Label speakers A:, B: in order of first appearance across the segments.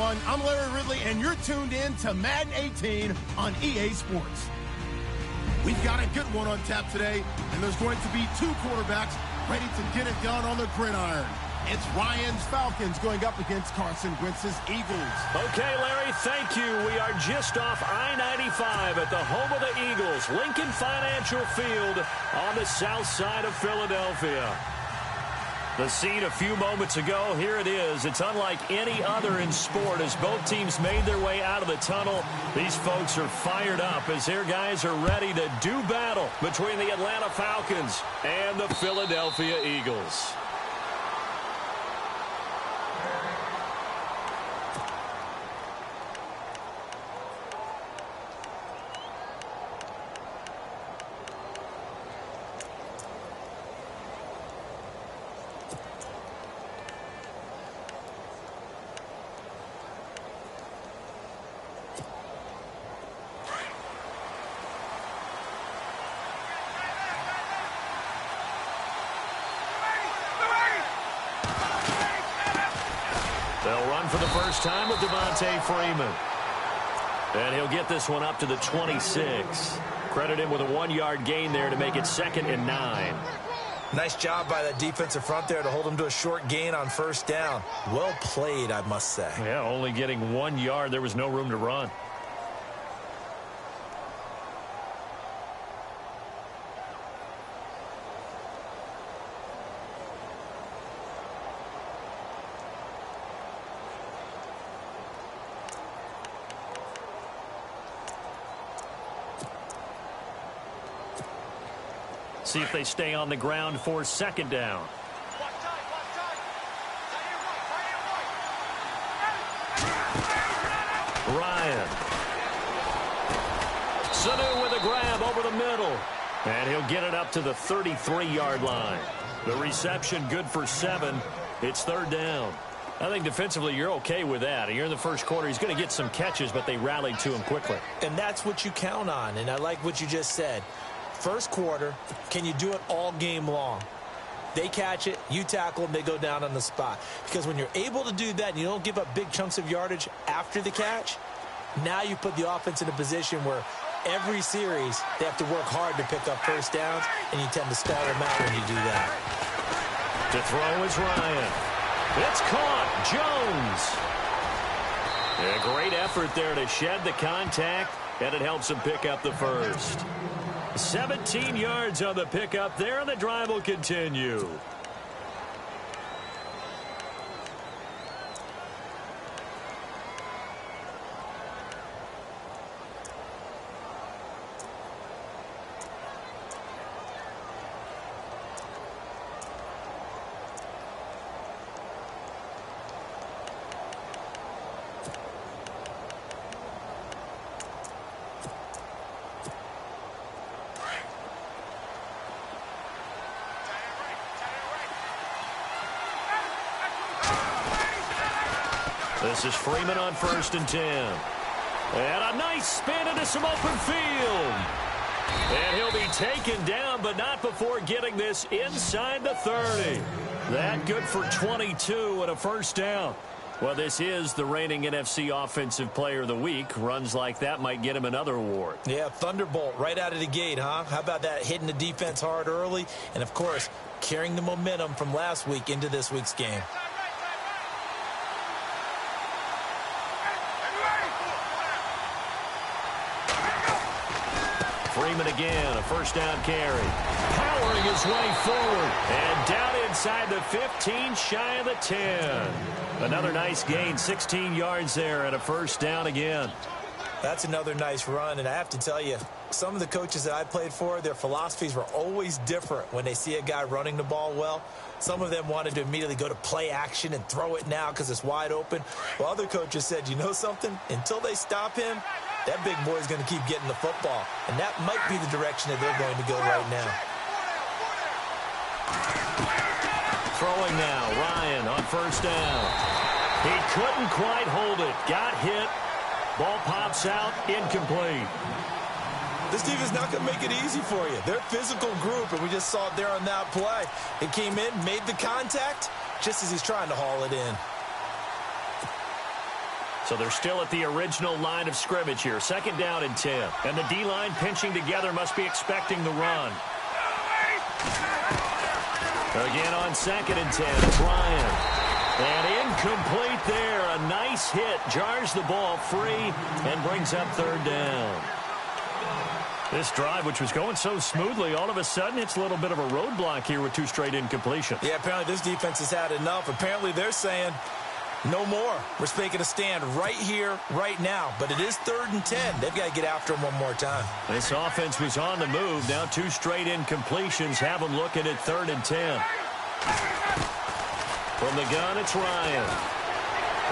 A: everyone. I'm Larry Ridley, and you're tuned in to Madden 18 on EA Sports. We've got a good one on tap today, and there's going to be two quarterbacks ready to get it done on the gridiron. It's Ryan's Falcons going up against Carson Wentz's Eagles.
B: Okay, Larry, thank you. We are just off I-95 at the home of the Eagles, Lincoln Financial Field on the south side of Philadelphia. The scene a few moments ago, here it is. It's unlike any other in sport as both teams made their way out of the tunnel. These folks are fired up as their guys are ready to do battle between the Atlanta Falcons and the Philadelphia Eagles. They'll run for the first time with Devontae Freeman. And he'll get this one up to the 26. Credit him with a 1-yard gain there to make it 2nd and 9.
C: Nice job by that defensive front there to hold him to a short gain on first down. Well played, I must say.
B: Yeah, only getting 1 yard. There was no room to run. See if they stay on the ground for 2nd down. Ryan. Sanu with a grab over the middle. And he'll get it up to the 33-yard line. The reception good for 7. It's 3rd down. I think defensively you're okay with that. Here in the first quarter, he's going to get some catches, but they rallied to him quickly.
C: And that's what you count on, and I like what you just said. First quarter, can you do it all game long? They catch it, you tackle them, they go down on the spot. Because when you're able to do that and you don't give up big chunks of yardage after the catch, now you put the offense in a position where every series they have to work hard to pick up first downs, and you tend to stall them out when you do that.
B: To throw is Ryan. It's caught. Jones. A great effort there to shed the contact, and it helps him pick up the first. 17 yards on the pickup there, and the drive will continue. This is Freeman on 1st and 10. And a nice spin into some open field. And he'll be taken down, but not before getting this inside the 30. That good for 22 and a first down. Well, this is the reigning NFC Offensive Player of the Week. Runs like that might get him another award.
C: Yeah, Thunderbolt right out of the gate, huh? How about that, hitting the defense hard early? And, of course, carrying the momentum from last week into this week's game.
B: Freeman again, a first down carry. Powering his way forward. And down inside the 15, shy of the 10. Another nice gain, 16 yards there, and a first down again.
C: That's another nice run, and I have to tell you, some of the coaches that I played for, their philosophies were always different when they see a guy running the ball well. Some of them wanted to immediately go to play action and throw it now because it's wide open. While other coaches said, you know something? Until they stop him, that big boy is going to keep getting the football. And that might be the direction that they're going to go right now.
B: Throwing now, Ryan on first down. He couldn't quite hold it. Got hit. Ball pops out, incomplete.
C: This team is not going to make it easy for you. They're a physical group, and we just saw it there on that play. It came in, made the contact, just as he's trying to haul it in.
B: So they're still at the original line of scrimmage here. 2nd down and 10. And the D-line pinching together must be expecting the run. Again on 2nd and 10. It's Ryan. And incomplete there. A nice hit. Jars the ball free and brings up 3rd down. This drive, which was going so smoothly, all of a sudden it's a little bit of a roadblock here with 2 straight incompletions.
C: Yeah, apparently this defense has had enough. Apparently they're saying no more. We're making a stand right here, right now. But it is 3rd and 10. They've got to get after him one more time.
B: This offense was on the move. Now 2 straight incompletions have them looking at 3rd and 10. From the gun, it's Ryan.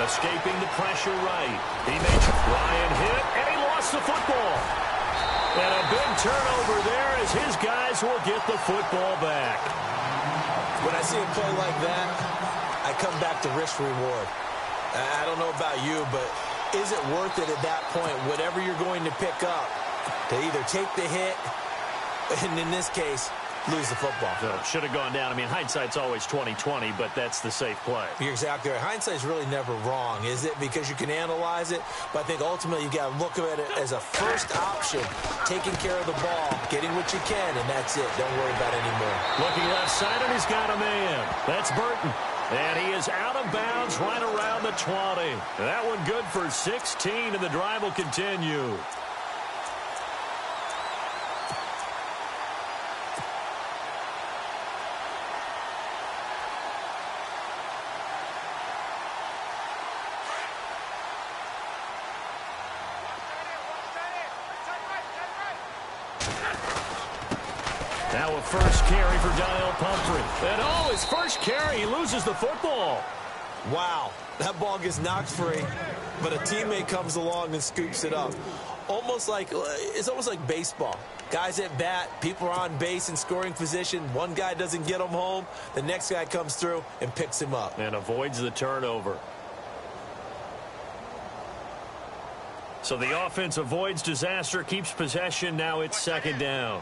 B: Escaping the pressure right. He makes Ryan hit, and he lost the football. And a big turnover there as his guys will get the football back.
C: When I see a play like that, I come back to risk reward. I don't know about you, but is it worth it at that point, whatever you're going to pick up, to either take the hit, and in this case, lose the football?
B: So should have gone down. I mean, hindsight's always 20/20, but that's the safe play.
C: You're exactly right. Hindsight's really never wrong, is it? Because you can analyze it, but I think ultimately you got to look at it as a first option, taking care of the ball, getting what you can, and that's it. Don't worry about it anymore.
B: Looking left side, and he's got a man. That's Burton. And he is out of bounds right around the 20. That one good for 16, and the drive will continue. Now a first carry for Daniel Pumphrey. And oh, his first carry, he loses the football.
C: Wow, that ball gets knocked free, but a teammate comes along and scoops it up. It's almost like baseball. Guys at bat, people are on base in scoring position. One guy doesn't get him home. The next guy comes through and picks him up.
B: And avoids the turnover. So the offense avoids disaster, keeps possession. Now it's 2nd down.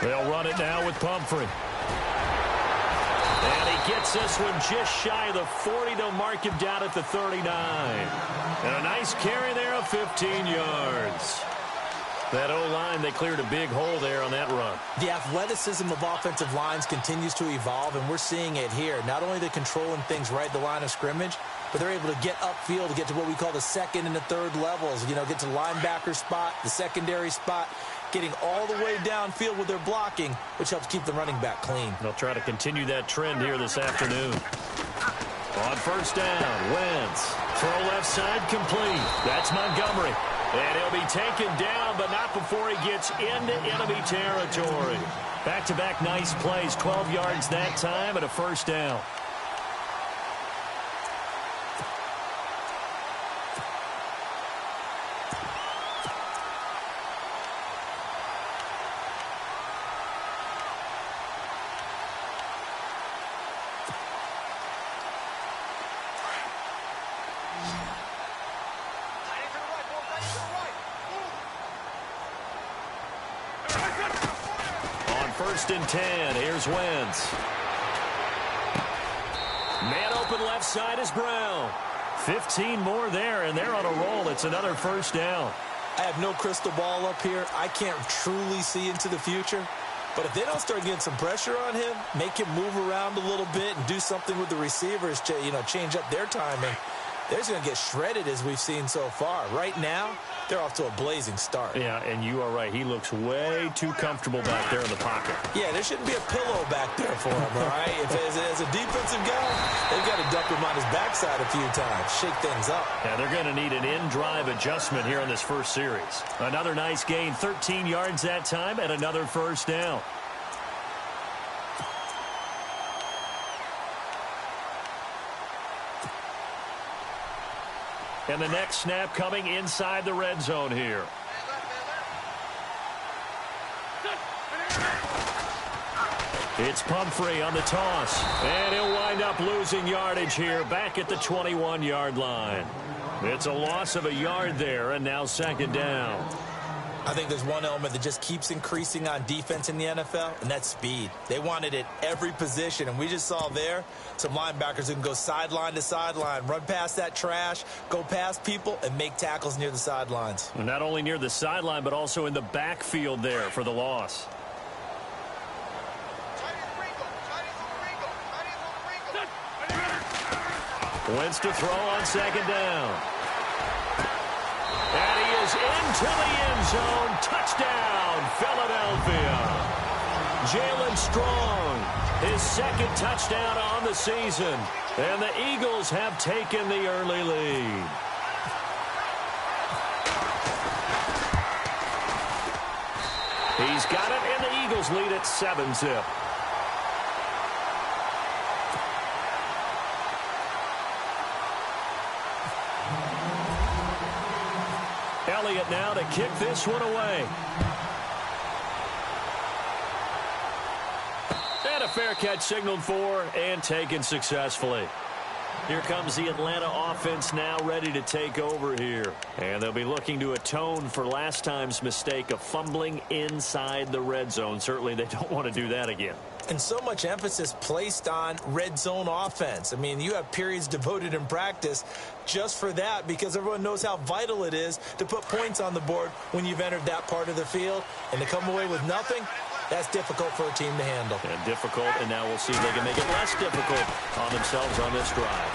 B: They'll run it now with Pumphrey. And he gets this one just shy of the 40 to mark him down at the 39. And a nice carry there of 15 yards. That O-line, they cleared a big hole there on that run.
C: The athleticism of offensive lines continues to evolve, and we're seeing it here. Not only are they controlling things right at the line of scrimmage, but they're able to get upfield to get to what we call the 2nd and the 3rd levels. You know, get to the linebacker spot, the secondary spot, getting all the way downfield with their blocking, which helps keep the running back clean.
B: They'll try to continue that trend here this afternoon. On 1st down, Wentz. Throw left side complete. That's Montgomery. And he'll be taken down, but not before he gets into enemy territory. Back-to-back nice plays, 12 yards that time and a 1st down. On 1st and 10, here's Wentz. Man open left side is Brown. 15 more there, and they're on a roll. It's another 1st down.
C: I have no crystal ball up here. I can't truly see into the future. But if they don't start getting some pressure on him, make him move around a little bit and do something with the receivers, change up their timing, they're just going to get shredded as we've seen so far. Right now, they're off to a blazing start.
B: Yeah, and you are right. He looks way too comfortable back there in the pocket.
C: Yeah, there shouldn't be a pillow back there for him, all right? As a defensive guy, they've got to dump him on his backside a few times, shake things up.
B: Yeah, they're going to need an in-drive adjustment here in this first series. Another nice gain, 13 yards that time, and another 1st down. And the next snap coming inside the red zone here. It's Pumphrey on the toss. And he'll wind up losing yardage here back at the 21-yard line. It's a loss of a yard there, and now 2nd down.
C: I think there's one element that just keeps increasing on defense in the NFL, and that's speed. They want it at every position, and we just saw there some linebackers who can go sideline to sideline, run past that trash, go past people, and make tackles near the sidelines.
B: And not only near the sideline, but also in the backfield there for the loss. Wentz to throw on second down. And he is into the end zone. Touchdown, Philadelphia. Jalen Strong, his second touchdown on the season. And the Eagles have taken the early lead. He's got it, and the Eagles lead at 7-zip. Elliott now to kick this one away. And a fair catch signaled for and taken successfully. Here comes the Atlanta offense now ready to take over here. And they'll be looking to atone for last time's mistake of fumbling inside the red zone. Certainly they don't want to do that again.
C: And so much emphasis placed on red zone offense. I mean, you have periods devoted in practice just for that because everyone knows how vital it is to put points on the board when you've entered that part of the field. And to come away with nothing, that's difficult for a team to handle.
B: And difficult, and now we'll see if they can make it less difficult on themselves on this drive.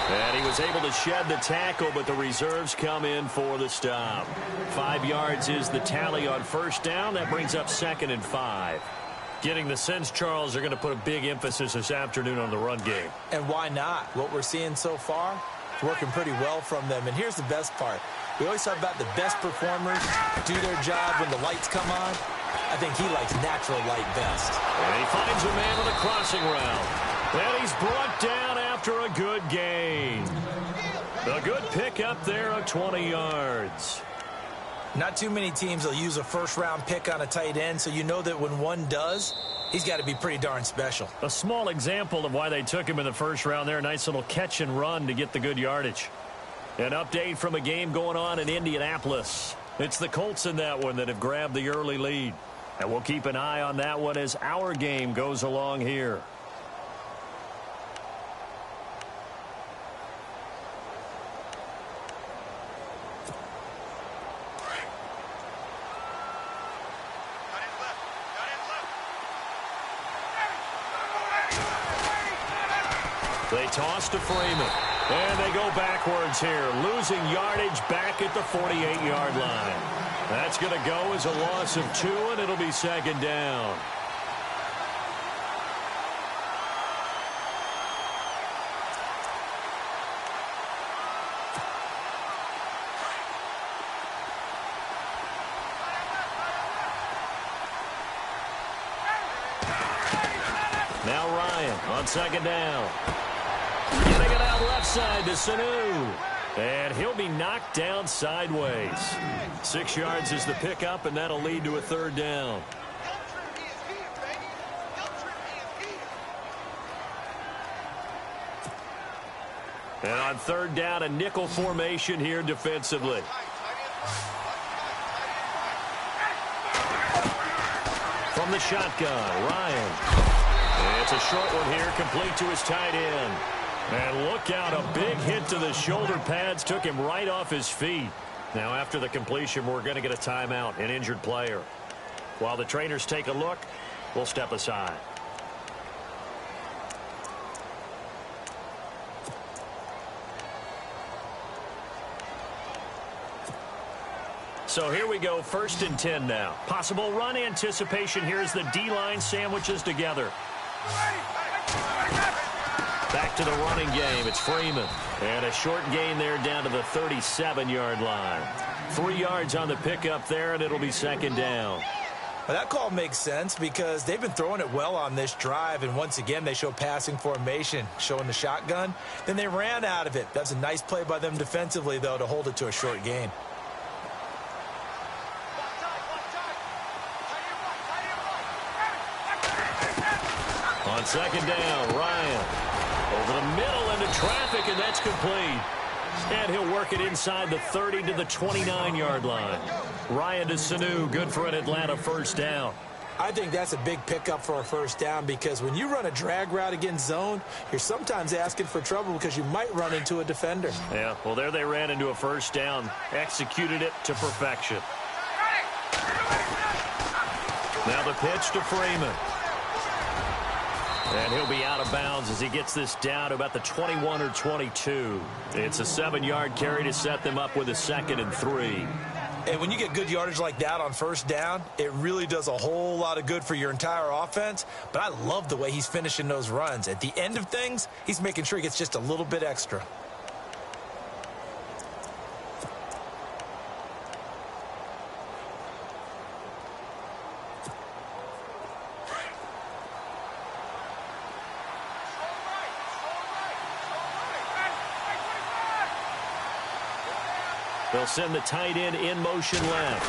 B: And he was able to shed the tackle, but the reserves come in for the stop. 5 yards is the tally on first down. That brings up 2nd and 5. Getting the sense, Charles, they're going to put a big emphasis this afternoon on the run game.
C: And why not? What we're seeing so far is working pretty well from them. And here's the best part. We always talk about the best performers do their job when the lights come on. I think he likes natural light best.
B: And he finds a man on a crossing route. And he's brought down after a good gain. A good pickup there of 20 yards.
C: Not too many teams will use a first-round pick on a tight end, so you know that when one does, he's got to be pretty darn special.
B: A small example of why they took him in the first round there. A nice little catch and run to get the good yardage. An update from a game going on in Indianapolis. It's the Colts in that one that have grabbed the early lead. And we'll keep an eye on that one as our game goes along here. They toss to Freeman. And they go backwards here, losing yardage back at the 48-yard line. That's going to go as a loss of 2, and it'll be 2nd down. Now Ryan on 2nd down. Getting it out left side to Sanu. And he'll be knocked down sideways. 6 yards is the pickup, and that'll lead to a 3rd down. And on 3rd down, a nickel formation here defensively. From the shotgun, Ryan. And it's a short one here, complete to his tight end. And look out, a big hit to the shoulder pads took him right off his feet. Now after the completion, we're going to get a timeout, an injured player. While the trainers take a look, we'll step aside. So here we go, 1st and 10 now. Possible run anticipation here as the D-line sandwiches together. Back to the running game. It's Freeman. And a short gain there down to the 37-yard line. 3 yards on the pickup there, and it'll be 2nd down.
C: Well, that call makes sense because they've been throwing it well on this drive, and once again they show passing formation, showing the shotgun. Then they ran out of it. That's a nice play by them defensively, though, to hold it to a short gain. On 2nd down, Ryan. Over the middle into traffic, and that's complete.
B: And he'll work it inside the 30 to the 29-yard line. Ryan to Sanu, good for an Atlanta first down.
C: I think that's a big pickup for a first down because when you run a drag route against zone, you're sometimes asking for trouble because you might run into a defender.
B: Yeah, well, there they ran into a first down, executed it to perfection. Now the pitch to Freeman. And he'll be out of bounds as he gets this down to about the 21 or 22. It's a 7-yard carry to set them up with a 2nd and 3.
C: And when you get good yardage like that on first down, it really does a whole lot of good for your entire offense. But I love the way he's finishing those runs. At the end of things, he's making sure he gets just a little bit extra.
B: They'll send the tight end in motion left.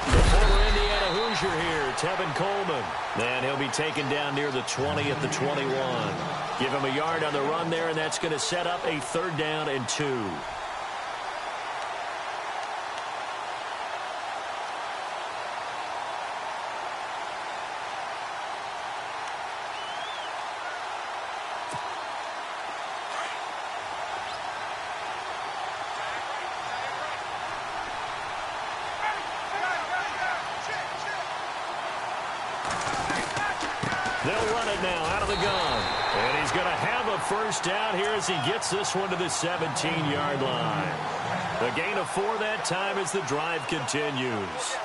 B: The former Indiana Hoosier here, Tevin Coleman. And he'll be taken down near the 20 at the 21. Give him a yard on the run there, and that's going to set up a 3rd down and 2. They'll run it now out of the gun. And he's going to have a first down here as he gets this one to the 17-yard line. The gain of 4 that time as the drive continues.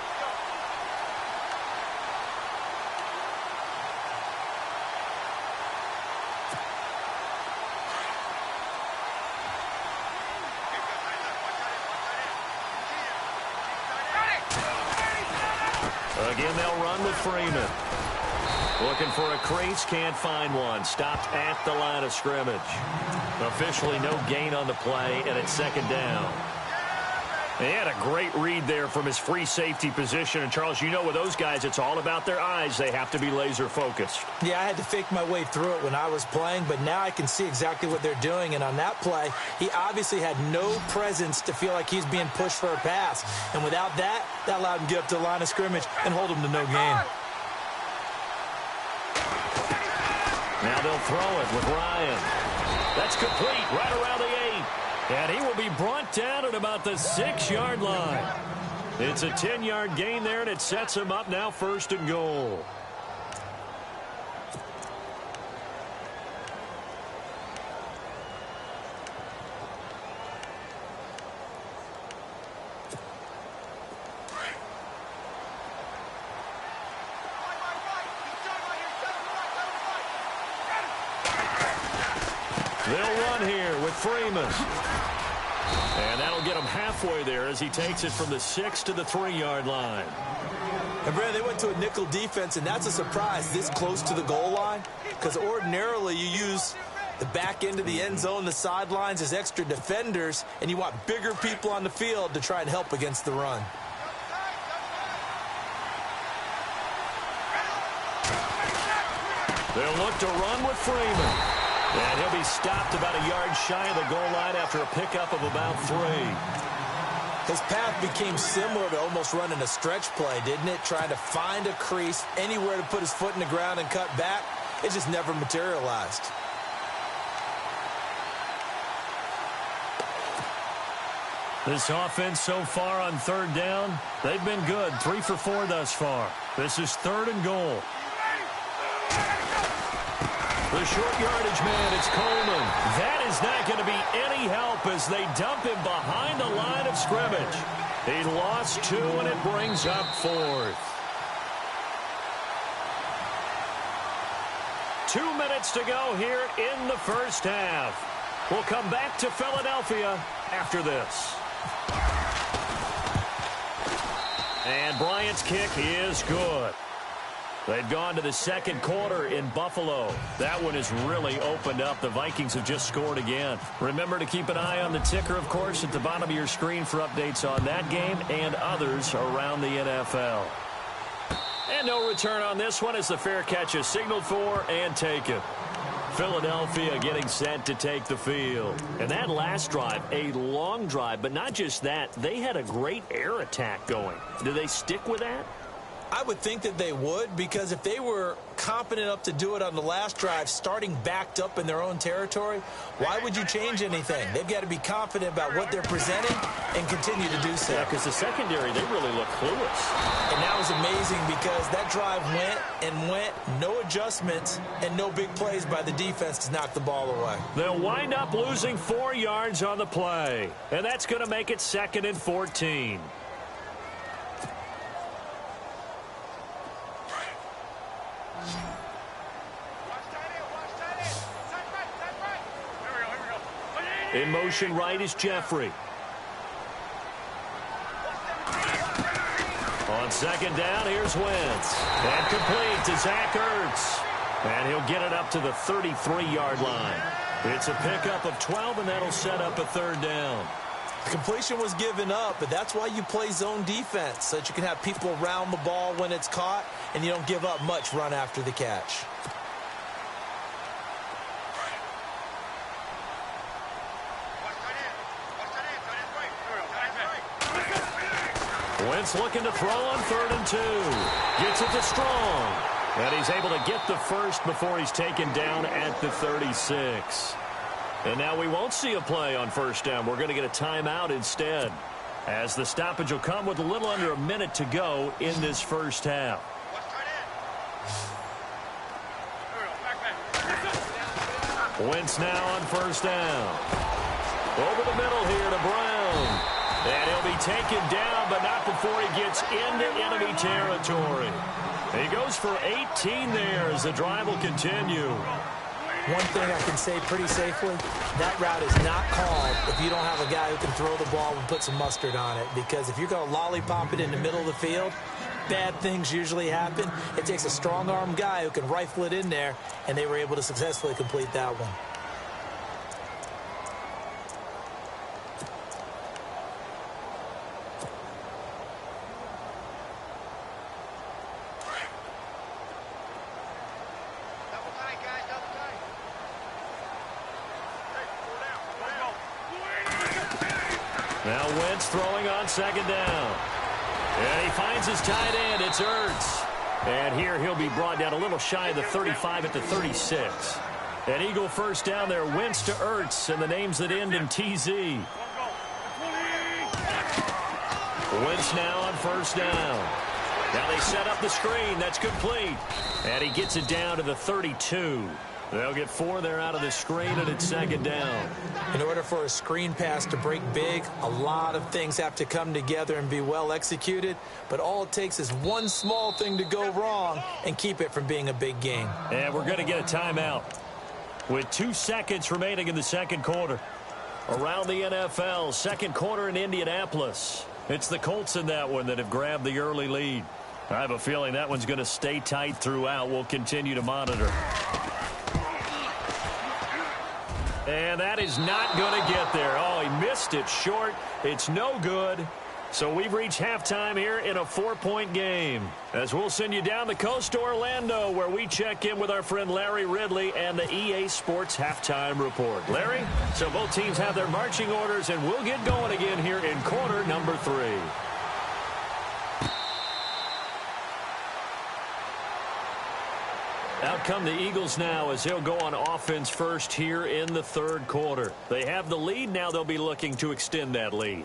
B: Again, they'll run with Freeman. Looking for a crease, can't find one. Stopped at the line of scrimmage. Officially no gain on the play, and it's 2nd down. And he had a great read there from his free safety position. And, Charles, you know with those guys, it's all about their eyes. They have to be laser-focused.
C: Yeah, I had to fake my way through it when I was playing, but now I can see exactly what they're doing. And on that play, he obviously had no presence to feel like he's being pushed for a pass. And without that, that allowed him to get up to the line of scrimmage and hold him to no gain.
B: Now they'll throw it with Ryan. That's complete right around the 8. And he will be brought down at about the 6-yard line. It's a 10-yard gain there, and it sets him up now 1st and goal. They'll run here with Freeman. And that'll get him halfway there as he takes it from the 6 to the 3-yard line.
C: And, Brad, they went to a nickel defense, and that's a surprise this close to the goal line because ordinarily you use the back end of the end zone, the sidelines as extra defenders, and you want bigger people on the field to try and help against the run.
B: They'll look to run with Freeman. And he'll be stopped about a yard shy of the goal line after a pickup of about 3.
C: His path became similar to almost running a stretch play, didn't it? Trying to find a crease, anywhere to put his foot in the ground and cut back. It just never materialized.
B: This offense so far on 3rd down, they've been good. 3 for 4 thus far. This is 3rd and goal. The short yardage man, it's Coleman. That is not going to be any help as they dump him behind the line of scrimmage. He lost 2, and it brings up 4th. 2 minutes to go here in the first half. We'll come back to Philadelphia after this. And Bryant's kick is good. They've gone to the 2nd quarter in Buffalo. That one has really opened up. The Vikings have just scored again. Remember to keep an eye on the ticker, of course, at the bottom of your screen for updates on that game and others around the NFL. And no return on this one as the fair catch is signaled for and taken. Philadelphia getting set to take the field. And that last drive, a long drive, but not just that, they had a great air attack going. Do they stick with that?
C: I would think that they would, because if they were confident enough to do it on the last drive, starting backed up in their own territory, why would you change anything? They've got to be confident about what they're presenting and continue to do so.
B: Yeah, because the secondary, they really look clueless.
C: And that was amazing because that drive went, no adjustments, and no big plays by the defense to knock the ball away.
B: They'll wind up losing 4 yards on the play, and that's going to make it 2nd and 14. In motion right is Jeffrey. On 2nd down, here's Wentz. And complete to Zach Ertz. And he'll get it up to the 33-yard line. It's a pickup of 12, and that'll set up a 3rd down.
C: The completion was given up, but that's why you play zone defense, so that you can have people around the ball when it's caught, and you don't give up much run after the catch.
B: Wentz looking to throw on 3rd and 2. Gets it to Strong. And he's able to get the first before he's taken down at the 36. And now we won't see a play on 1st down. We're going to get a timeout instead, as the stoppage will come with a little under a minute to go in this first half. Wentz now on 1st down. Over the middle here to Brown. And he'll be taken down, but not before he gets into enemy territory. He goes for 18 there as the drive will continue.
C: One thing I can say pretty safely, that route is not called if you don't have a guy who can throw the ball and put some mustard on it. Because if you're going to lollipop it in the middle of the field, bad things usually happen. It takes a strong-arm guy who can rifle it in there, and they were able to successfully complete that one.
B: Now Wentz throwing on 2nd down. And he finds his tight end. It's Ertz. And here he'll be brought down a little shy of the 35 at the 36. An Eagle 1st down there. Wentz to Ertz, and the names that end in TZ. Wentz now on 1st down. Now they set up the screen. That's complete. And he gets it down to the 32. They'll get 4 there out of the screen, and it's 2nd down.
C: In order for a screen pass to break big, a lot of things have to come together and be well executed. But all it takes is one small thing to go wrong and keep it from being a big game.
B: And we're going to get a timeout with 2 seconds remaining in the 2nd quarter. Around the NFL, 2nd quarter in Indianapolis. It's the Colts in that one that have grabbed the early lead. I have a feeling that one's going to stay tight throughout. We'll continue to monitor. And that is not going to get there. Oh, he missed it short. It's no good. So we've reached halftime here in a 4-point game, as we'll send you down the coast to Orlando, where we check in with our friend Larry Ridley and the EA Sports Halftime Report. Larry, so both teams have their marching orders, and we'll get going again here in quarter number 3. Out come the Eagles now as they'll go on offense first here in the 3rd quarter. They have the lead. Now they'll be looking to extend that lead.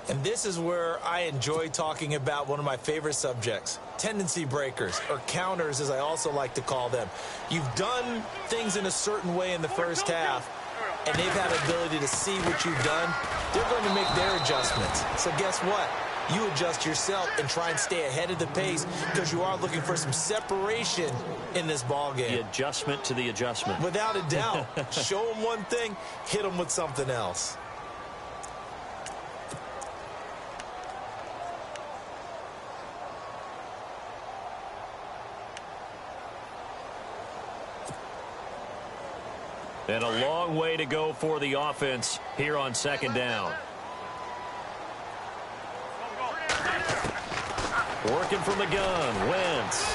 C: And this is where I enjoy talking about one of my favorite subjects, tendency breakers, or counters as I also like to call them. You've done things in a certain way in the first half, and they've had the ability to see what you've done. They're going to make their adjustments. So guess what? You adjust yourself and try and stay ahead of the pace, because you are looking for some separation in this ball game.
B: The adjustment to the adjustment.
C: Without a doubt. Show them one thing, hit them with something else.
B: And a long way to go for the offense here on 2nd down. Working from the gun, Wentz.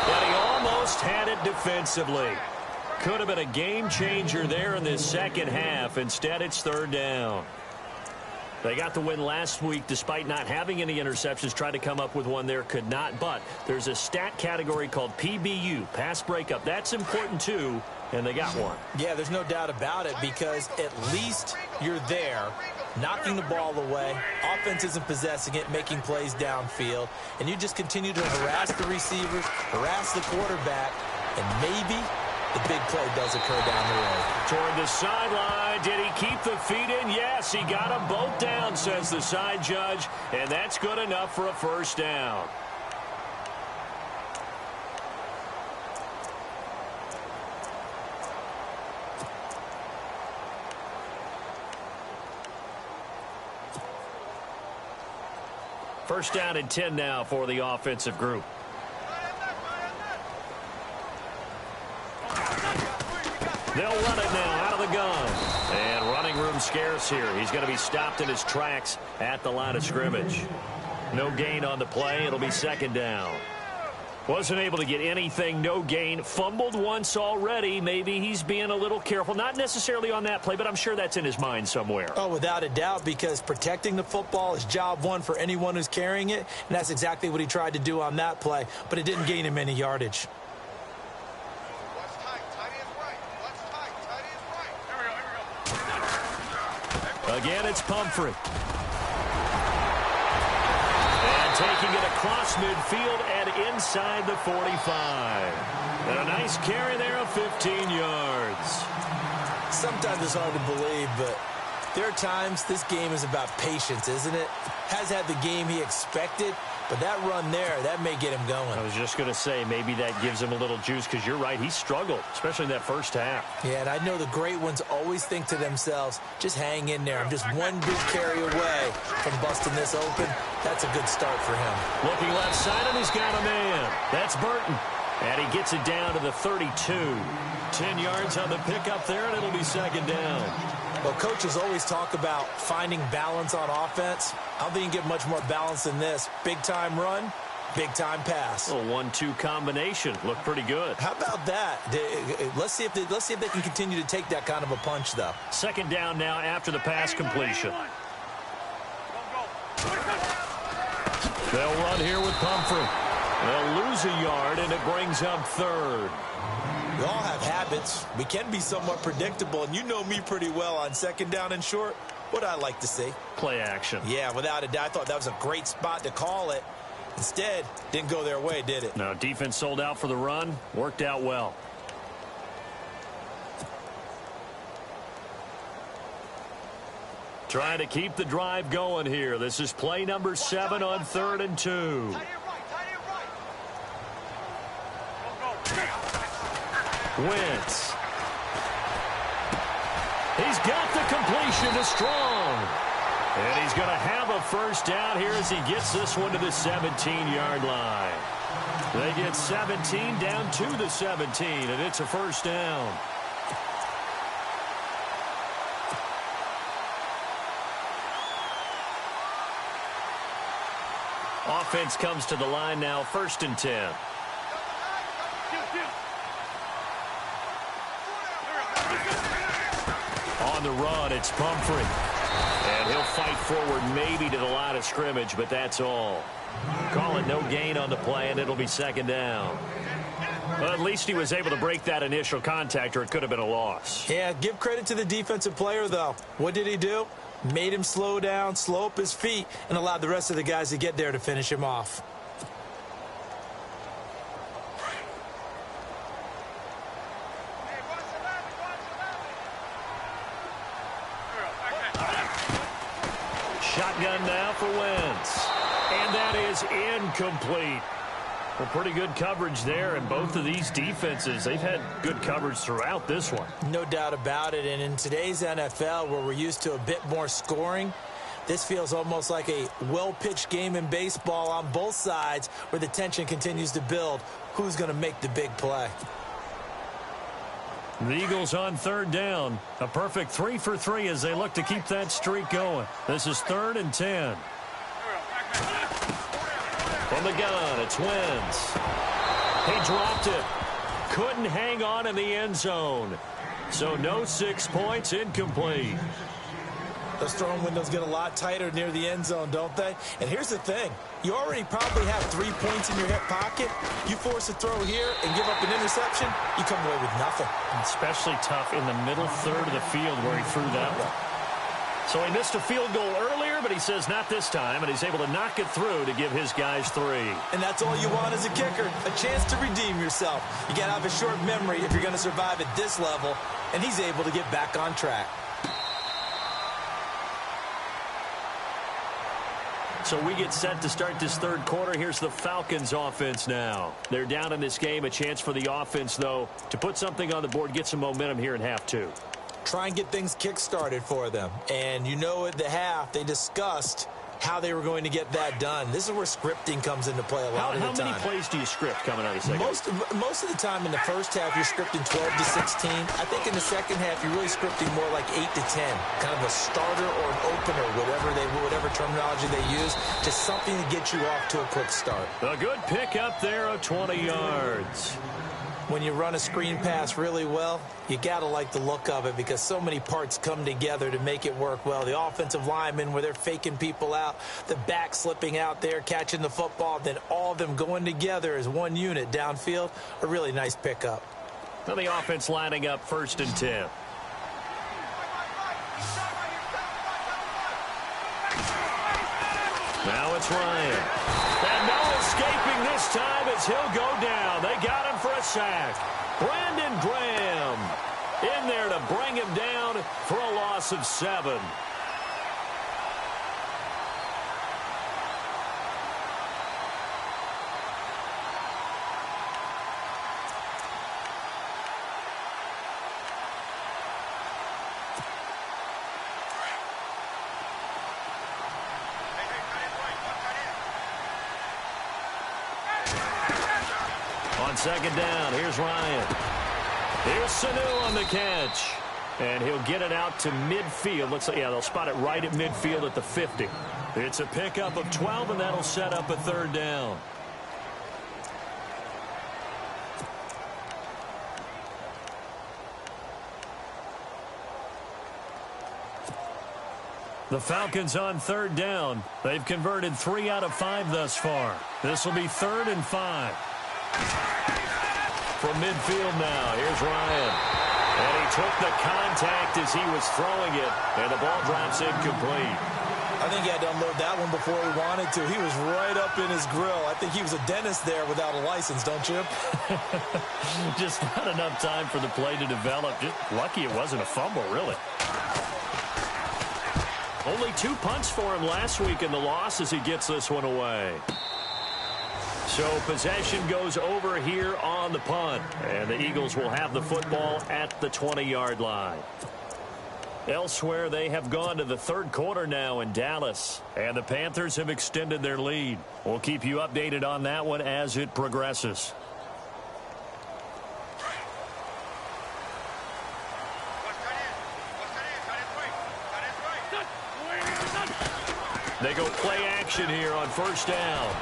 B: But he almost had it defensively. could have been a game changer there in this second half. Instead, it's third down. They got the win last week despite not having any interceptions. Tried to come up with one there, could not. But there's a stat category called PBU, pass breakup. That's important too, and they got one.
C: Yeah, there's no doubt about it because at least you're there, knocking the ball away. Offense isn't possessing it, making plays downfield. And you just continue to harass the receivers, harass the quarterback, and maybe the big play does occur down the road.
B: Toward the sideline. Did he keep the feet in? Yes, he got them both down, says the side judge. And that's good enough for a first down. First down and 10 now for the offensive group. They'll run it now out of the gun. And running room scarce here. He's going to be stopped in his tracks at the line of scrimmage. No gain on the play. It'll be second down. Wasn't able to get anything, no gain. Fumbled once already. Maybe he's being a little careful. Not necessarily on that play, but I'm sure that's in his mind somewhere.
C: Oh, without a doubt, because protecting the football is job one for anyone who's carrying it, and that's exactly what he tried to do on that play, but it didn't gain him any yardage.
B: Again, it's Pumphrey. And taking it across midfield and inside the 45. And a nice carry there of 15 yards.
C: Sometimes it's hard to believe, but there are times this game is about patience, isn't it? Has had the game he expected, but that run there, that may get him going.
B: I was just going to say, maybe that gives him a little juice, because you're right, he struggled, especially in that first half.
C: Yeah, and I know the great ones always think to themselves, just hang in there. I'm just one big carry away from busting this open. That's a good start for him.
B: Looking left side, and he's got a man. That's Burton. And he gets it down to the 32. 10 yards on the pickup there, and it'll be second down.
C: Well, coaches always talk about finding balance on offense. I don't think you can get much more balance than this. Big-time run, big-time pass.
B: A 1-2 combination. Looked pretty good.
C: How about that? Let's see if they can continue to take that kind of a punch, though.
B: Second down now after the pass completion. They'll run here with Pumphrey. They'll lose a yard, and it brings up third.
C: We all have habits. We can be somewhat predictable, and you know me pretty well on second down and short. What I like to see.
B: Play action.
C: Yeah, without a doubt. I thought that was a great spot to call it. Instead, didn't go their way, did it?
B: No, defense sold out for the run. Worked out well. Trying to keep the drive going here. This is play number 7 on 3rd and 2. Wentz. He's got the completion to Strong. And he's going to have a first down here as he gets this one to the 17-yard line. They get 17 down to the 17, and it's a first down. Offense comes to the line now, 1st and 10. On the run, it's Pumphrey. And he'll fight forward maybe to the line of scrimmage, but that's all. Call it no gain on the play, and it'll be second down. Well, at least he was able to break that initial contact, or it could have been a loss.
C: Yeah, give credit to the defensive player, though. What did he do? Made him slow down, slow up his feet, and allowed the rest of the guys to get there to finish him off.
B: Shotgun now for Wentz. And that is incomplete. Well, pretty good coverage there, and both of these defenses, they've had good coverage throughout this one.
C: No doubt about it, and in today's NFL, where we're used to a bit more scoring, this feels almost like a well-pitched game in baseball on both sides where the tension continues to build. Who's going to make the big play?
B: The Eagles on 3rd down. A perfect 3 for 3 as they look to keep that streak going. This is 3rd and 10. From the gun, it's Wentz. He dropped it. couldn't hang on in the end zone. So no 6 points, incomplete.
C: Those throwing windows get a lot tighter near the end zone, don't they? And here's the thing. You already probably have 3 points in your hip pocket. You force a throw here and give up an interception, you come away with nothing.
B: Especially tough in the middle third of the field where he threw that one. So he missed a field goal earlier, but he says not this time, and he's able to knock it through to give his guys 3.
C: And that's all you want as a kicker, a chance to redeem yourself. You got to have a short memory if you're going to survive at this level, and he's able to get back on track.
B: So we get set to start this third quarter. Here's the Falcons offense now. They're down in this game. A chance for the offense, though, to put something on the board, get some momentum here in half 2.
C: Try and get things kick-started for them. And you know at the half, they discussed how they were going to get that done. This is where scripting comes into play a lot of the time.
B: How many plays do you script coming out of the second?
C: Most of the time in the first half, you're scripting 12 to 16. I think in the second half, you're really scripting more like 8 to 10. Kind of a starter or an opener, whatever terminology they use. Just something to get you off to a quick start.
B: A good pickup there of 20 yards.
C: When you run a screen pass really well, you got to like the look of it because so many parts come together to make it work well. The offensive linemen where they're faking people out, the back slipping out there, catching the football, then all of them going together as one unit downfield, a really nice pickup.
B: Well, the offense lining up 1st and 10. Now it's Ryan. And no escaping this time as he'll go down. They got him for a sack. Brandon Graham in there to bring him down for a loss of 7. On 2nd down, here's Ryan. Here's Sanu on the catch. And he'll get it out to midfield. Looks like, yeah, they'll spot it right at midfield at the 50. It's a pickup of 12, and that'll set up a 3rd down. The Falcons on 3rd down. They've converted 3 out of 5 thus far. This will be 3rd and 5. From midfield now, here's Ryan. And he took the contact as he was throwing it, and the ball drops incomplete.
C: I think he had to unload that one before he wanted to. He was right up in his grill. I think he was a dentist there without a license, don't you?
B: Just not enough time for the play to develop. Just lucky it wasn't a fumble, really. Only 2 punts for him last week in the loss as he gets this one away. So possession goes over here on the punt. And the Eagles will have the football at the 20-yard line. Elsewhere, they have gone to the 3rd quarter now in Dallas. And the Panthers have extended their lead. We'll keep you updated on that one as it progresses. They go play action here on 1st down.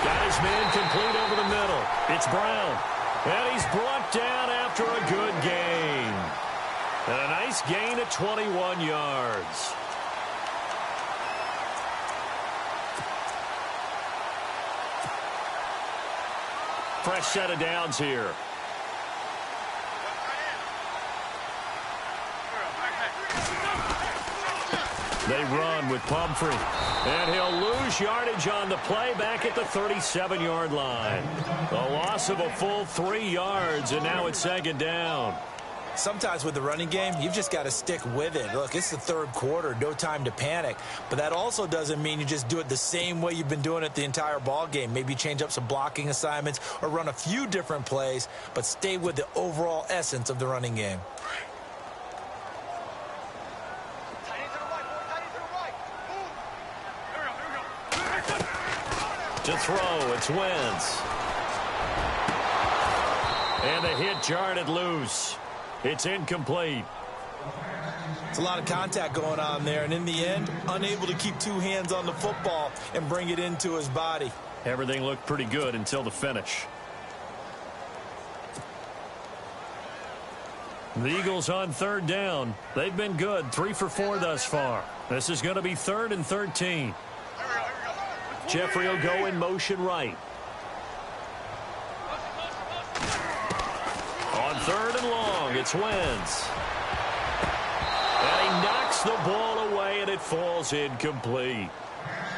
B: Got his man complete over the middle. It's Brown. And he's brought down after a good gain. And a nice gain at 21 yards. Fresh set of downs here. They run with Pumphrey. And he'll lose yardage on the play back at the 37-yard line. A loss of a full 3 yards, and now it's 2nd down.
C: Sometimes with the running game, you've just got to stick with it. Look, it's the 3rd quarter, no time to panic. But that also doesn't mean you just do it the same way you've been doing it the entire ball game. Maybe change up some blocking assignments or run a few different plays, but stay with the overall essence of the running game.
B: To throw, it's Wentz. And the hit jarred it loose. It's incomplete.
C: It's a lot of contact going on there, and in the end, unable to keep 2 hands on the football and bring it into his body.
B: Everything looked pretty good until the finish. The Eagles on third down. They've been good, 3 for 4 thus far. This is going to be 3rd and 13. Jeffrey will go in motion right. On 3rd and long, it's Wentz. And he knocks the ball away, and it falls incomplete.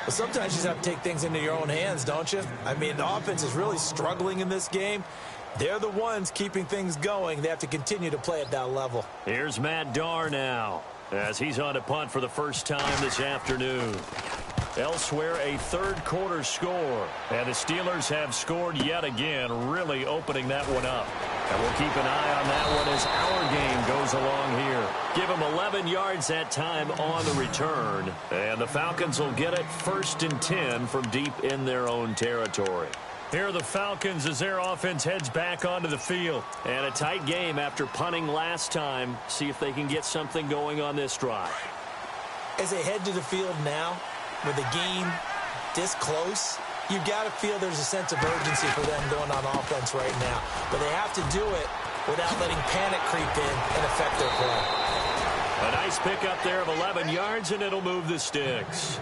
C: Well, sometimes you just have to take things into your own hands, don't you? I mean, the offense is really struggling in this game. They're the ones keeping things going. They have to continue to play at that level.
B: Here's Matt Darr now, as he's on a punt for the first time this afternoon. Elsewhere, a third-quarter score. And the Steelers have scored yet again, really opening that one up. And we'll keep an eye on that one as our game goes along here. Give them 11 yards that time on the return. And the Falcons will get it 1st and 10 from deep in their own territory. Here are the Falcons as their offense heads back onto the field. And a tight game after punting last time. See if they can get something going on this drive.
C: As they head to the field now, with the game this close, you've got to feel there's a sense of urgency for them going on offense right now. But they have to do it without letting panic creep in and affect their play.
B: A nice pickup there of 11 yards, and it'll move the sticks.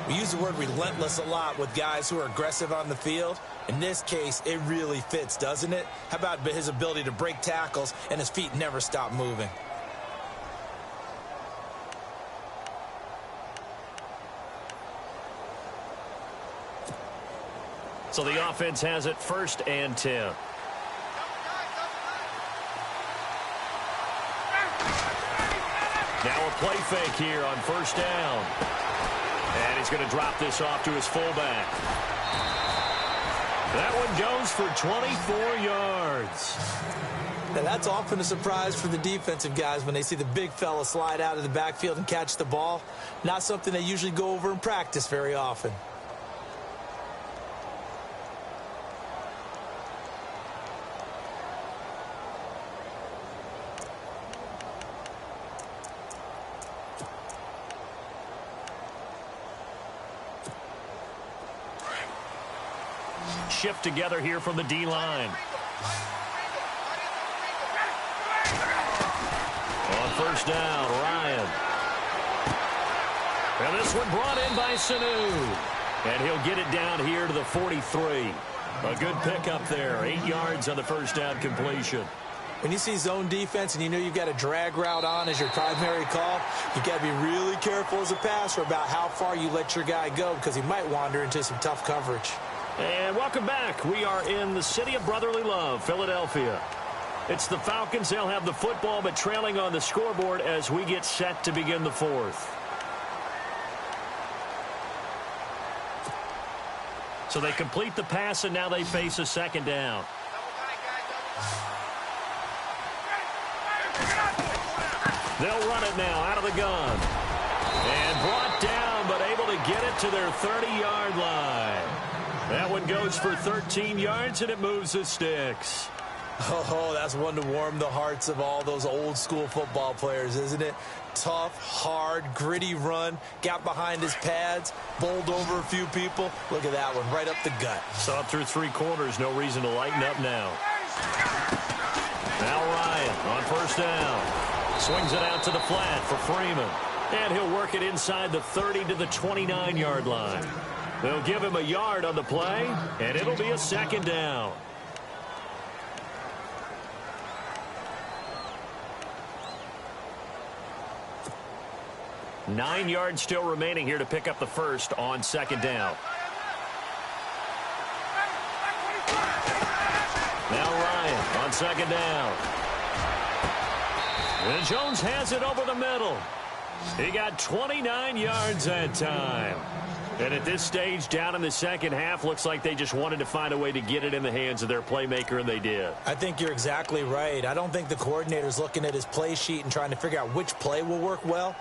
C: We use the word relentless a lot with guys who are aggressive on the field. In this case, it really fits, doesn't it? How about his ability to break tackles and his feet never stop moving?
B: So the offense has it 1st and 10. Now a play fake here on 1st down. And he's going to drop this off to his fullback. That one goes for 24 yards.
C: Now that's often a surprise for the defensive guys when they see the big fella slide out of the backfield and catch the ball. Not something they usually go over in practice very often.
B: Shift together here from the D-line. On 1st down, Ryan. And this one brought in by Sanu. And he'll get it down here to the 43. A good pickup there. 8 yards on the 1st down completion.
C: When you see zone defense and you know you've got a drag route on as your primary call, you've got to be really careful as a passer about how far you let your guy go because he might wander into some tough coverage.
B: And welcome back. We are in the city of brotherly love, Philadelphia. It's the Falcons. They'll have the football, but trailing on the scoreboard as we get set to begin the 4th. So they complete the pass, and now they face a 2nd down. They'll run it now out of the gun. And brought down, but able to get it to their 30-yard line. That one goes for 13 yards, and it moves the sticks.
C: Oh, that's one to warm the hearts of all those old-school football players, isn't it? Tough, hard, gritty run, got behind his pads, bowled over a few people. Look at that one, right up the gut.
B: Saw it through 3 quarters, no reason to lighten up now. Now Ryan on 1st down. Swings it out to the flat for Freeman. And he'll work it inside the 30 to the 29-yard line. They'll give him a yard on the play, and it'll be a 2nd down. Nine yards still remaining here to pick up the 1st on 2nd down. Now Ryan on 2nd down. And Jones has it over the middle. He got 29 yards that time. And at this stage, down in the 2nd half, looks like they just wanted to find a way to get it in the hands of their playmaker, and they did.
C: I think you're exactly right. I don't think the coordinator's looking at his play sheet and trying to figure out which play will work well.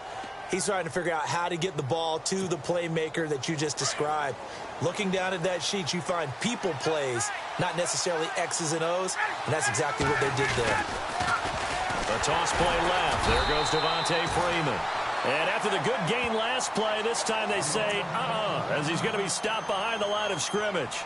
C: He's trying to figure out how to get the ball to the playmaker that you just described. Looking down at that sheet, you find people plays, not necessarily X's and O's, and that's exactly what they did there.
B: A toss play left. There goes Devontae Freeman. And after the good gain last play, this time they say, as he's going to be stopped behind the line of scrimmage.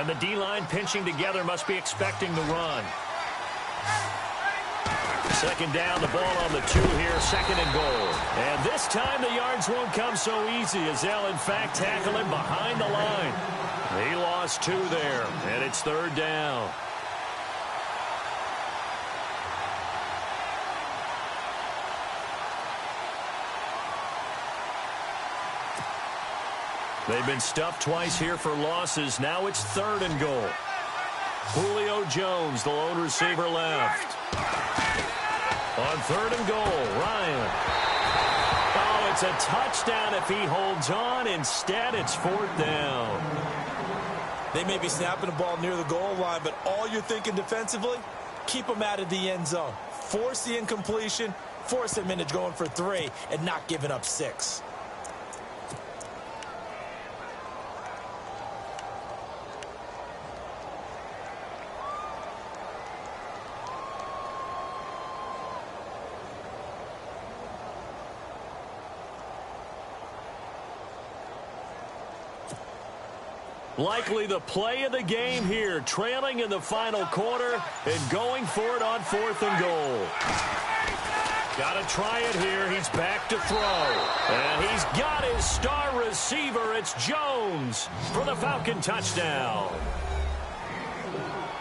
B: And the D-line pinching together must be expecting the run. Second down, the ball on the 2 here, second and goal. And this time the yards won't come so easy as they'll in fact tackle him behind the line. He lost 2 there, and it's third down. They've been stuffed twice here for losses. Now it's third and goal. Julio Jones, the lone receiver left. On third and goal, Ryan. Oh, it's a touchdown if he holds on. Instead, it's fourth down.
C: They may be snapping the ball near the goal line, but all you're thinking defensively, keep them out of the end zone. Force the incompletion, force them into going for 3, and not giving up 6.
B: Likely the play of the game here, trailing in the final quarter and going for it on fourth and goal. Got to try it here. He's back to throw. And he's got his star receiver. It's Jones for the Falcon touchdown.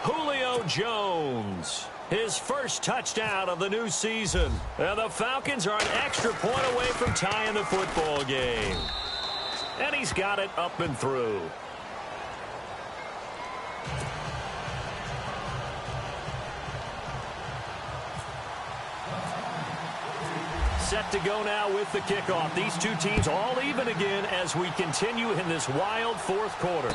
B: Julio Jones, his first touchdown of the new season. And the Falcons are an extra point away from tying the football game. And he's got it up and through. Set to go now with the kickoff. These two teams all even again as we continue in this wild fourth quarter.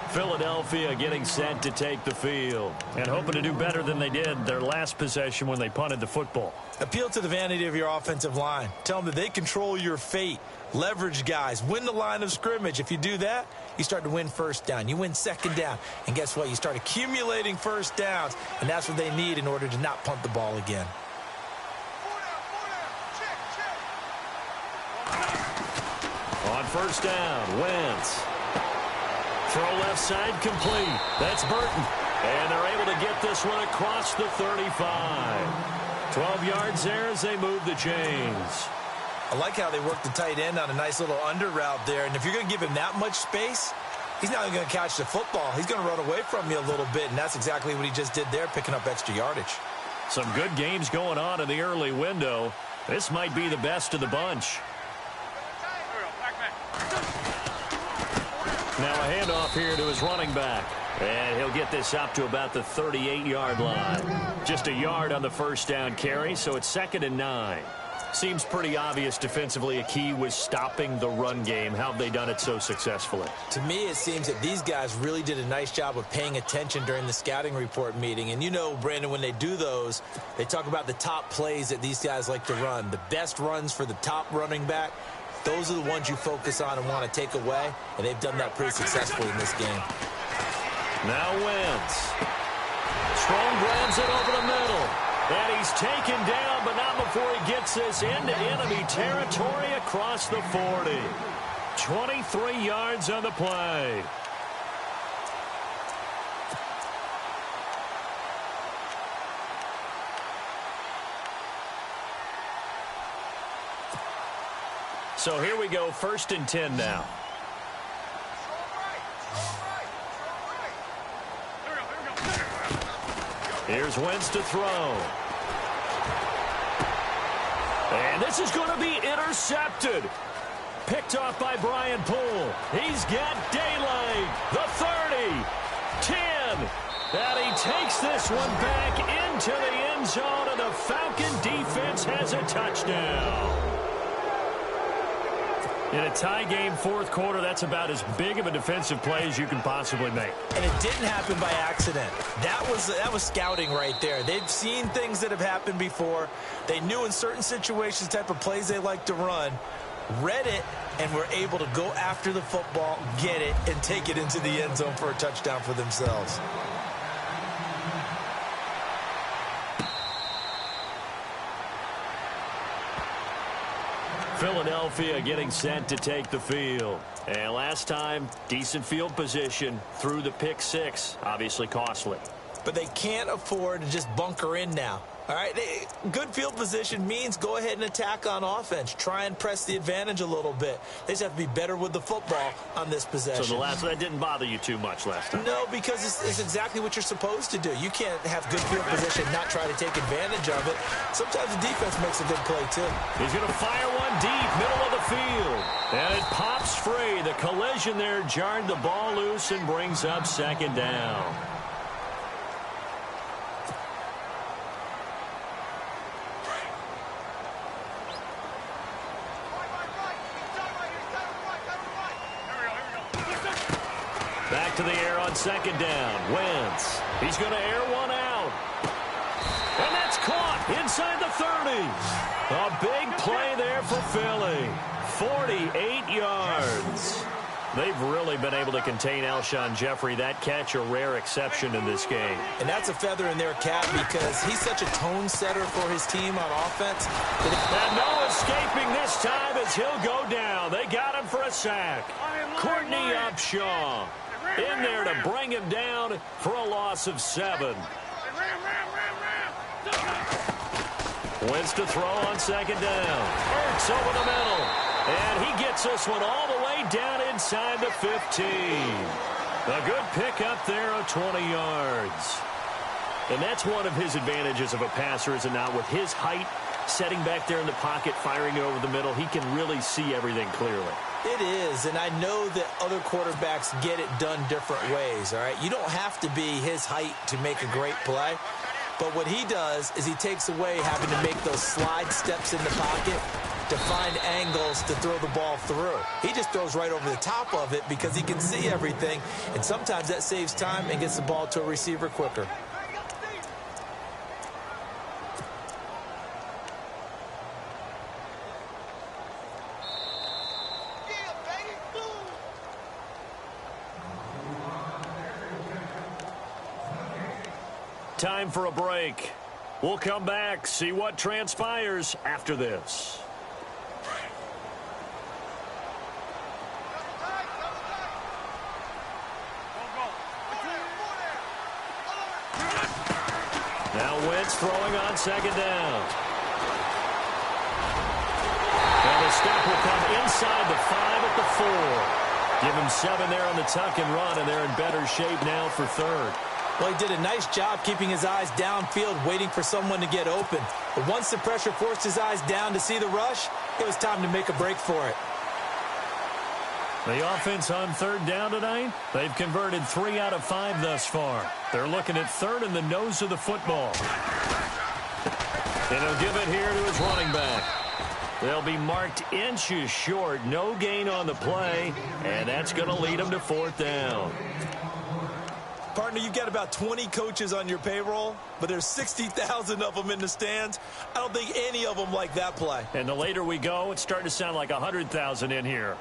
B: Philadelphia getting set to take the field and hoping to do better than they did their last possession when they punted the football.
C: Appeal to the vanity of your offensive line. Tell them that they control your fate. Leverage guys. Win the line of scrimmage. If you do that, you start to win first down. You win second down. And guess what? You start accumulating first downs. And that's what they need in order to not punt the ball again.
B: On first down, Wentz. Throw left side complete. That's Burton. And they're able to get this one across the 35. 12 yards there as they move the chains.
C: I like how they work the tight end on a nice little under route there. And if you're going to give him that much space, he's not going to catch the football. He's going to run away from you a little bit, and that's exactly what he just did there, picking up extra yardage.
B: Some good games going on in the early window. This might be the best of the bunch. Now a handoff here to his running back. And he'll get this up to about the 38-yard line. Just a yard on the first down carry, so it's 2nd and 9. Seems pretty obvious defensively a key was stopping the run game. How have they done it so successfully?
C: To me, it seems that these guys really did a nice job of paying attention during the scouting report meeting. And you know, Brandon, when they do those, they talk about the top plays that these guys like to run. The best runs for the top running back, those are the ones you focus on and want to take away. And they've done that pretty successfully in this game.
B: Now Wentz. Strong grabs it over the middle. And he's taken down, but not before he gets this into enemy territory across the 40. 23 yards on the play. So here we go, 1st and 10 now. Here's Wentz to throw. And this is going to be intercepted. Picked off by Brian Poole. He's got daylight. The 30. 10. And he takes this one back into the end zone, and the Falcon defense has a touchdown. In a tie game, fourth quarter, that's about as big of a defensive play as you can possibly make.
C: And it didn't happen by accident. That was scouting right there. They've seen things that have happened before. They knew in certain situations the type of plays they like to run, read it, and were able to go after the football, get it, and take it into the end zone for a touchdown for themselves.
B: Philadelphia getting set to take the field. And last time, decent field position through the pick six. Obviously costly.
C: But they can't afford to just bunker in now. All right, good field position means go ahead and attack on offense. Try and press the advantage a little bit. They just have to be better with the football on this possession.
B: So that didn't bother you too much last time?
C: No, because it's exactly what you're supposed to do. You can't have good field position and not try to take advantage of it. Sometimes the defense makes a good play, too.
B: He's going to fire one deep, middle of the field. And it pops free. The collision there jarred the ball loose and brings up second down. Back to the air on second down. Wentz. He's going to air one out. And that's caught inside the 30. A big play there for Philly. 48 yards. They've really been able to contain Alshon Jeffrey. That catch a rare exception in this game.
C: And that's a feather in their cap because he's such a tone setter for his team on offense.
B: And no escaping this time as he'll go down. They got him for a sack. Courtney Upshaw in there to bring him down for a loss of 7. Wentz to throw on second down. Ertz over the middle. And he gets this one all the way down inside the 15. A good pickup there of 20 yards. And that's one of his advantages of a passer, is it not? With his height, setting back there in the pocket, firing over the middle, he can really see everything clearly.
C: It is, and I know that other quarterbacks get it done different ways, all right? You don't have to be his height to make a great play, but what he does is he takes away having to make those slide steps in the pocket to find angles to throw the ball through. He just throws right over the top of it because he can see everything, and sometimes that saves time and gets the ball to a receiver quicker.
B: Time for a break. We'll come back, see what transpires after this. Now Wentz throwing on second down. And the stop will come inside the 5 at the 4. Give him 7 there on the tuck and run, and they're in better shape now for third.
C: Well, he did a nice job keeping his eyes downfield, waiting for someone to get open. But once the pressure forced his eyes down to see the rush, it was time to make a break for it.
B: The offense on third down tonight, they've converted 3 out of 5 thus far. They're looking at third in the nose of the football. And he'll give it here to his running back. They'll be marked inches short, no gain on the play, and that's going to lead them to fourth down.
C: Partner, you've got about 20 coaches on your payroll, but there's 60,000 of them in the stands. I don't think any of them like that play.
B: And the later we go, it's starting to sound like 100,000 in here.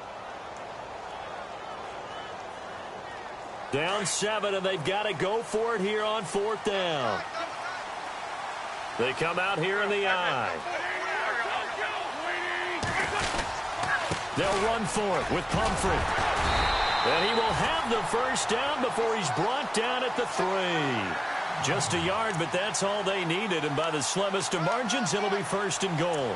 B: Down 7, and they've got to go for it here on fourth down. They come out here in the eye. They'll run for it with Pumphrey. And he will have the first down before he's brought down at the 3. Just a yard, but that's all they needed. And by the slimmest of margins, it'll be first and goal.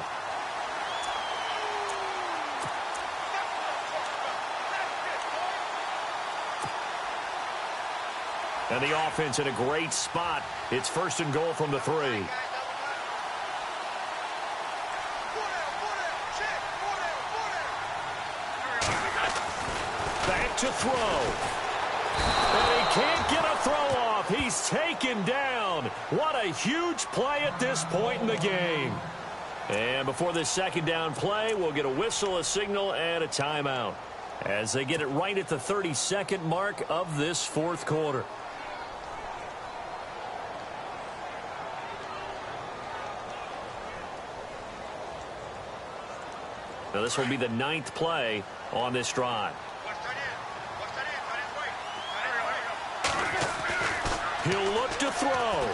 B: And the offense in a great spot. It's first and goal from the 3. Back to throw. And he can't get a throw off. He's taken down. What a huge play at this point in the game. And before this second down play, we'll get a whistle, a signal, and a timeout as they get it right at the 32nd mark of this fourth quarter. Now this will be the 9th play on this drive. He'll look to throw.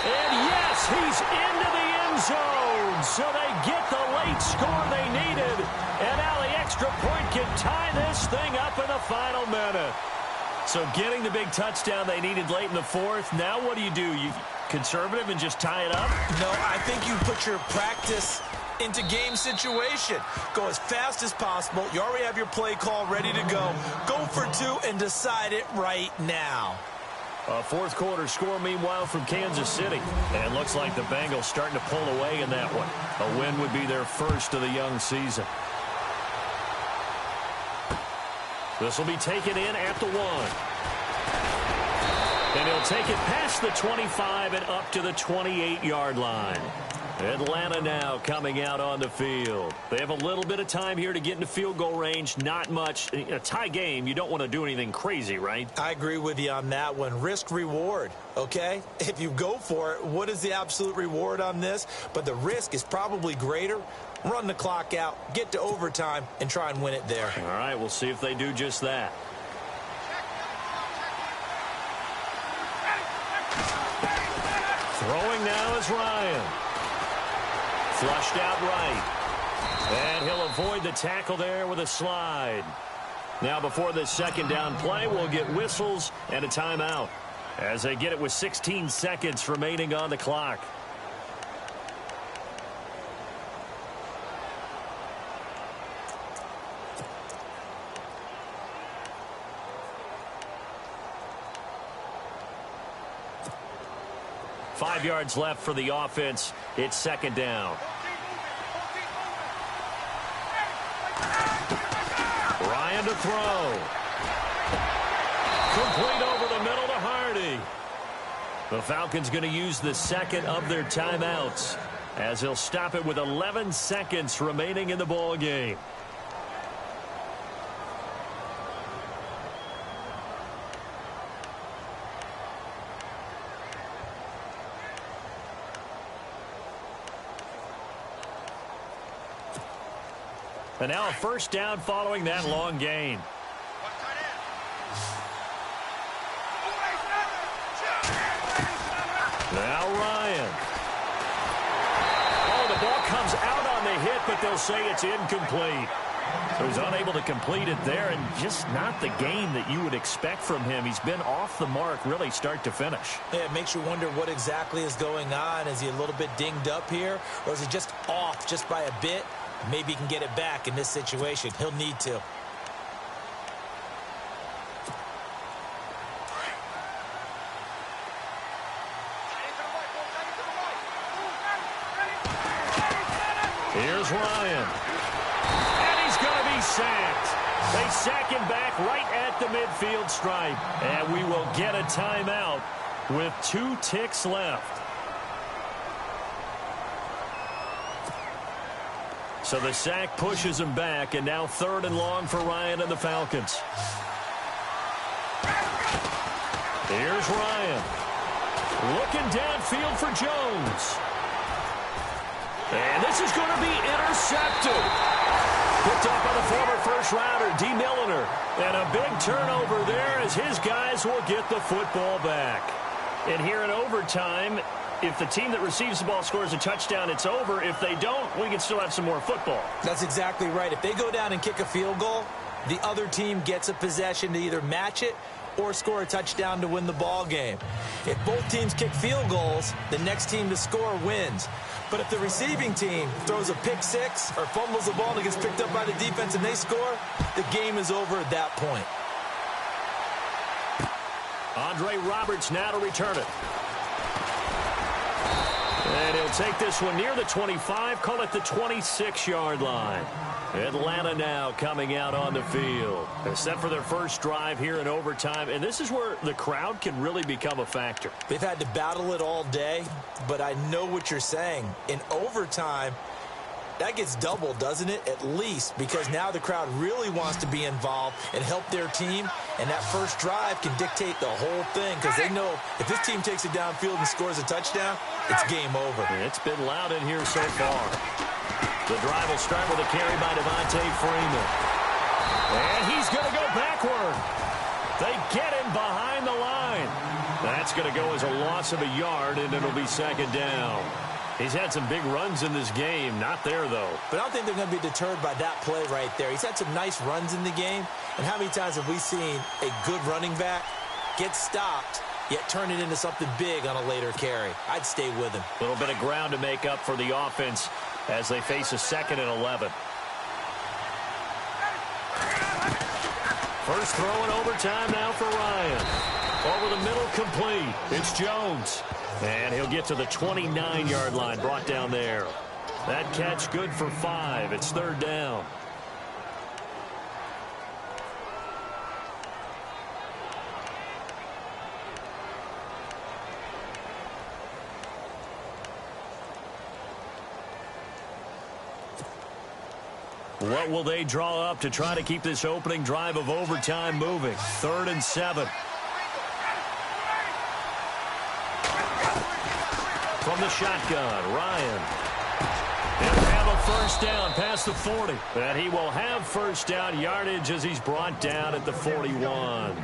B: And yes, he's into the end zone. So they get the late score they needed. And now the extra point can tie this thing up in the final minute. So getting the big touchdown they needed late in the fourth. Now what do? You conservative and just tie it up?
C: No, I think you put your practice into game situation. Go as fast as possible. You already have your play call ready to go. Go for two and decide it right now.
B: A fourth quarter score, meanwhile, from Kansas City. And it looks like the Bengals starting to pull away in that one. A win would be their first of the young season. This will be taken in at the 1. And he'll take it past the 25 and up to the 28-yard line. Atlanta now coming out on the field. They have a little bit of time here to get into field goal range. Not much. A tie game, you don't want to do anything crazy, right?
C: I agree with you on that one. Risk reward, okay? If you go for it, what is the absolute reward on this? But the risk is probably greater. Run the clock out, get to overtime, and try and win it there.
B: All right, we'll see if they do just that. Throwing now is Ryan. Flushed out right. And he'll avoid the tackle there with a slide. Now before this second down play, we'll get whistles and a timeout as they get it with 16 seconds remaining on the clock. Five yards left for the offense. It's second down. Ryan to throw. Complete over the middle to Hardy. The Falcons going to use the second of their timeouts as they'll stop it with 11 seconds remaining in the ball game. And now a first down following that long gain. Now Ryan. Oh, the ball comes out on the hit, but they'll say it's incomplete. So he's unable to complete it there, and just not the game that you would expect from him. He's been off the mark really start to finish.
C: Yeah, it makes you wonder what exactly is going on. Is he a little bit dinged up here, or is he just off just by a bit? Maybe he can get it back in this situation. He'll need to.
B: Here's Ryan. And he's going to be sacked. They sack him back right at the midfield stripe. And we will get a timeout with 2 ticks left. So the sack pushes him back, and now 3rd and long for Ryan and the Falcons. Here's Ryan. Looking downfield for Jones. And this is going to be intercepted. Picked up by the former first-rounder, D. Milliner. And a big turnover there as his guys will get the football back. And here in overtime, if the team that receives the ball scores a touchdown, it's over. If they don't, we can still have some more football.
C: That's exactly right. If they go down and kick a field goal, the other team gets a possession to either match it or score a touchdown to win the ball game. If both teams kick field goals, the next team to score wins. But if the receiving team throws a pick six or fumbles the ball and it gets picked up by the defense and they score, the game is over at that point.
B: Andre Roberts now to return it. And he'll take this one near the 25, call it the 26-yard line. Atlanta now coming out on the field. They're set for their first drive here in overtime, and this is where the crowd can really become a factor.
C: They've had to battle it all day, but I know what you're saying. In overtime, that gets doubled, doesn't it? At least, because now the crowd really wants to be involved and help their team, and that first drive can dictate the whole thing because they know if this team takes it downfield and scores a touchdown, it's game over.
B: It's been loud in here so far. The drive will start with a carry by Devontae Freeman. And he's going to go backward. They get him behind the line. That's going to go as a loss of a yard, and it'll be second down. He's had some big runs in this game. Not there, though.
C: But I don't think they're going to be deterred by that play right there. He's had some nice runs in the game. And how many times have we seen a good running back get stopped, yet turn it into something big on a later carry? I'd stay with him.
B: A little bit of ground to make up for the offense as they face a 2nd and 11. First throw in overtime now for Ryan. Over the middle, complete. It's Jones. And he'll get to the 29-yard line, brought down there. That catch good for 5. It's 3rd down. What will they draw up to try to keep this opening drive of overtime moving? 3rd and 7. From the shotgun, Ryan. He'll have a first down past the 40. And he will have first down yardage as he's brought down at the 41.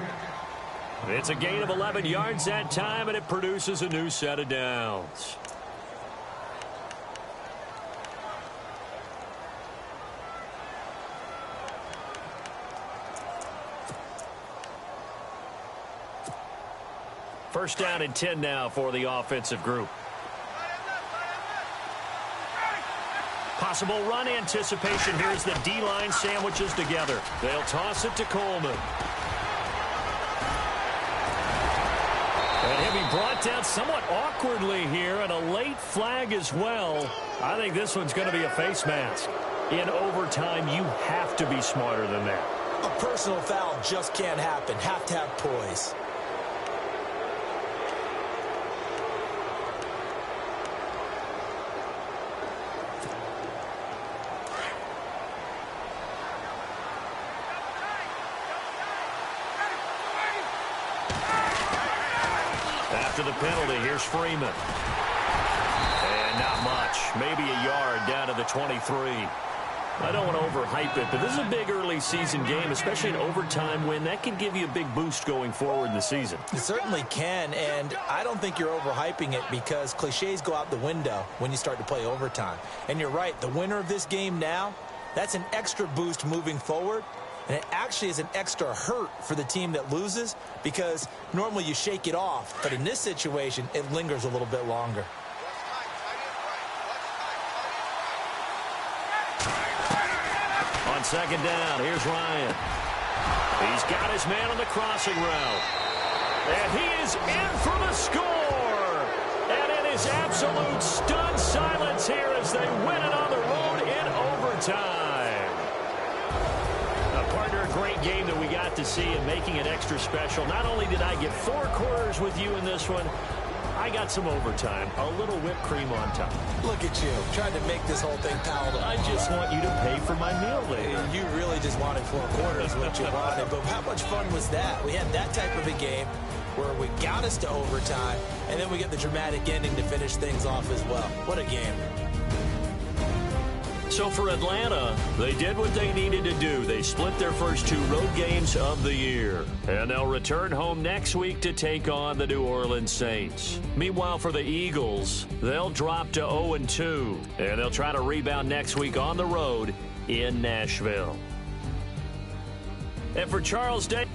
B: It's a gain of 11 yards that time, and it produces a new set of downs. First down and 10 now for the offensive group. Possible run anticipation. Here's the D-line sandwiches together. They'll toss it to Coleman. And he'll be brought down somewhat awkwardly here, and a late flag as well. I think this one's going to be a face mask. In overtime, you have to be smarter than that.
C: A personal foul just can't happen. Have to have poise.
B: After the penalty, here's Freeman. And not much. Maybe a yard down to the 23. I don't want to overhype it, but this is a big early season game, especially an overtime win. That can give you a big boost going forward in the season.
C: It certainly can, and I don't think you're overhyping it because cliches go out the window when you start to play overtime. And you're right, the winner of this game now, that's an extra boost moving forward. And it actually is an extra hurt for the team that loses because normally you shake it off. But in this situation, it lingers a little bit longer.
B: On second down, here's Ryan. He's got his man on the crossing route. And he is in for the score. And it is absolute stunned silence here as they win it on the road in overtime. Great game that we got to see and making it extra special. Not only did I get 4 quarters with you in this one, I got some overtime. A little whipped cream on top.
C: Look at you, trying to make this whole thing palatable.
B: I just want you to pay for my meal later.
C: You really just wanted 4 quarters, what you wanted. But how much fun was that? We had that type of a game where we got us to overtime, and then we get the dramatic ending to finish things off as well. What a game.
B: So for Atlanta, they did what they needed to do. They split their first 2 road games of the year. And they'll return home next week to take on the New Orleans Saints. Meanwhile, for the Eagles, they'll drop to 0-2. And they'll try to rebound next week on the road in Nashville. And for Charles Day...